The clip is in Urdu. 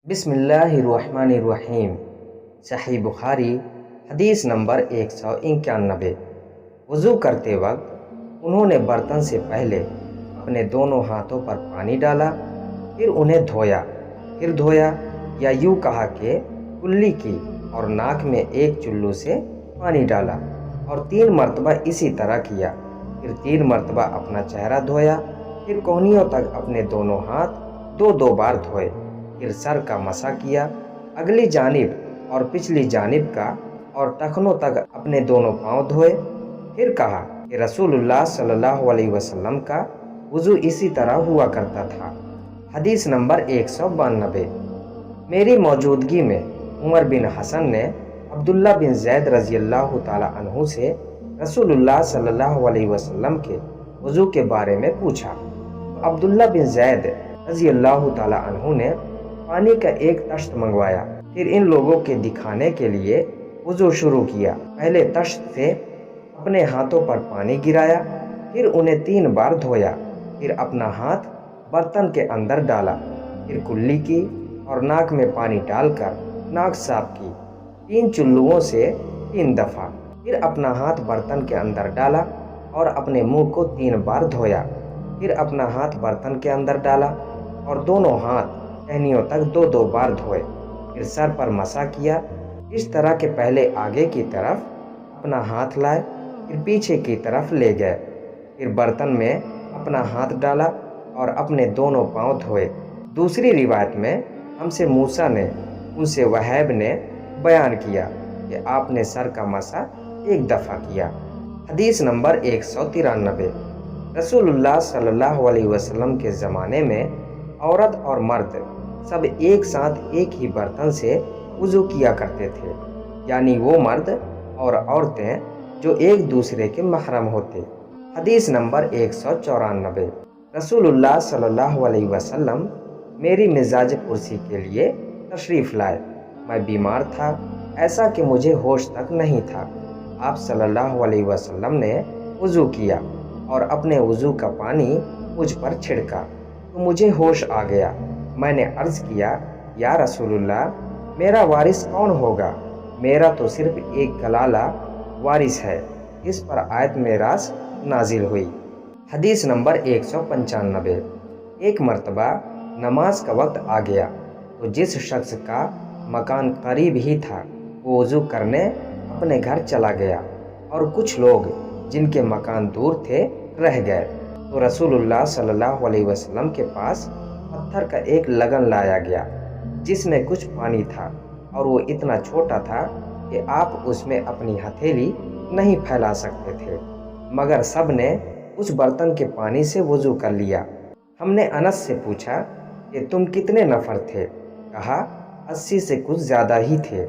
بسم اللہ الرحمن الرحیم۔ صحیح بخاری حدیث نمبر 191۔ وضو کرتے وقت انہوں نے برتن سے پہلے اپنے دونوں ہاتھوں پر پانی ڈالا، پھر انہیں دھویا یا یوں کہا کہ کلی کی اور ناک میں ایک چلو سے پانی ڈالا اور 3 مرتبہ اسی طرح کیا، پھر 3 مرتبہ اپنا چہرہ دھویا، پھر کونیوں تک اپنے دونوں ہاتھ دو بار دھوئے، پھر سر کا مسح کیا، اگلی جانب اور پچھلی جانب کا، اور ٹخنوں تک اپنے دونوں پاؤں دھوئے۔ پھر کہا کہ رسول اللہ صلی اللہ علیہ وسلم کا وضو اسی طرح ہوا کرتا تھا۔ حدیث نمبر 192۔ میری موجودگی میں عمر بن حسن نے عبداللہ بن زید رضی اللہ تعالی عنہ سے رسول اللہ صلی اللہ علیہ وسلم کے وضو کے بارے میں پوچھا۔ عبداللہ بن زید رضی اللہ تعالی عنہ نے پانی کا ایک تشت منگوایا، پھر ان لوگوں کے دکھانے کے لیے وضو شروع کیا۔ پہلے تشت سے اپنے ہاتھوں پر پانی گرایا، پھر انہیں 3 بار دھویا، پھر اپنا ہاتھ برتن کے اندر ڈالا، پھر کلی کی اور ناک میں پانی ڈال کر ناک صاف کی 3 چلوؤں سے 3 دفعہ، پھر اپنا ہاتھ برتن کے اندر ڈالا اور اپنے منہ کو 3 بار دھویا، پھر اپنا ہاتھ برتن کے اندر ڈالا اور دونوں ہاتھ ٹہنیوں تک 2 بار دھوئے، پھر سر پر مسح کیا، اس طرح کہ پہلے آگے کی طرف اپنا ہاتھ لائے، پھر پیچھے کی طرف لے گئے، پھر برتن میں اپنا ہاتھ ڈالا اور اپنے دونوں پاؤں دھوئے۔ دوسری روایت میں ہم سے موسیٰ نے ان سے وہیب نے بیان کیا کہ آپ نے سر کا مسح 1 دفعہ کیا۔ حدیث نمبر 193۔ رسول اللہ صلی اللہ علیہ وسلم کے زمانے میں عورت اور مرد سب ایک ساتھ ایک ہی برتن سے وضو کیا کرتے تھے، یعنی وہ مرد اور عورتیں جو ایک دوسرے کے محرم ہوتے۔ حدیث نمبر 194۔ رسول اللہ صلی اللہ علیہ وسلم میری مزاج پرسی کے لیے تشریف لائے۔ میں بیمار تھا، ایسا کہ مجھے ہوش تک نہیں تھا۔ آپ صلی اللہ علیہ وسلم نے وضو کیا اور اپنے وضو کا پانی مجھ پر چھڑکا تو مجھے ہوش آ گیا۔ میں نے عرض کیا، یا رسول اللہ، میرا وارث کون ہوگا؟ میرا تو صرف ایک کلالہ وارث ہے۔ اس پر آیت میراث نازل ہوئی۔ حدیث نمبر 195۔ ایک مرتبہ نماز کا وقت آ گیا تو جس شخص کا مکان قریب ہی تھا وہ وضو کرنے اپنے گھر چلا گیا، اور کچھ لوگ جن کے مکان دور تھے رہ گئے، تو رسول اللہ صلی اللہ علیہ وسلم کے پاس پتھر کا ایک لگن لایا گیا جس میں کچھ پانی تھا، اور وہ اتنا چھوٹا تھا کہ آپ اس میں اپنی ہتھیلی نہیں پھیلا سکتے تھے، مگر سب نے اس برتن کے پانی سے وضو کر لیا۔ ہم نے انس سے پوچھا کہ تم کتنے نفر تھے؟ کہا 80 سے کچھ زیادہ ہی تھے۔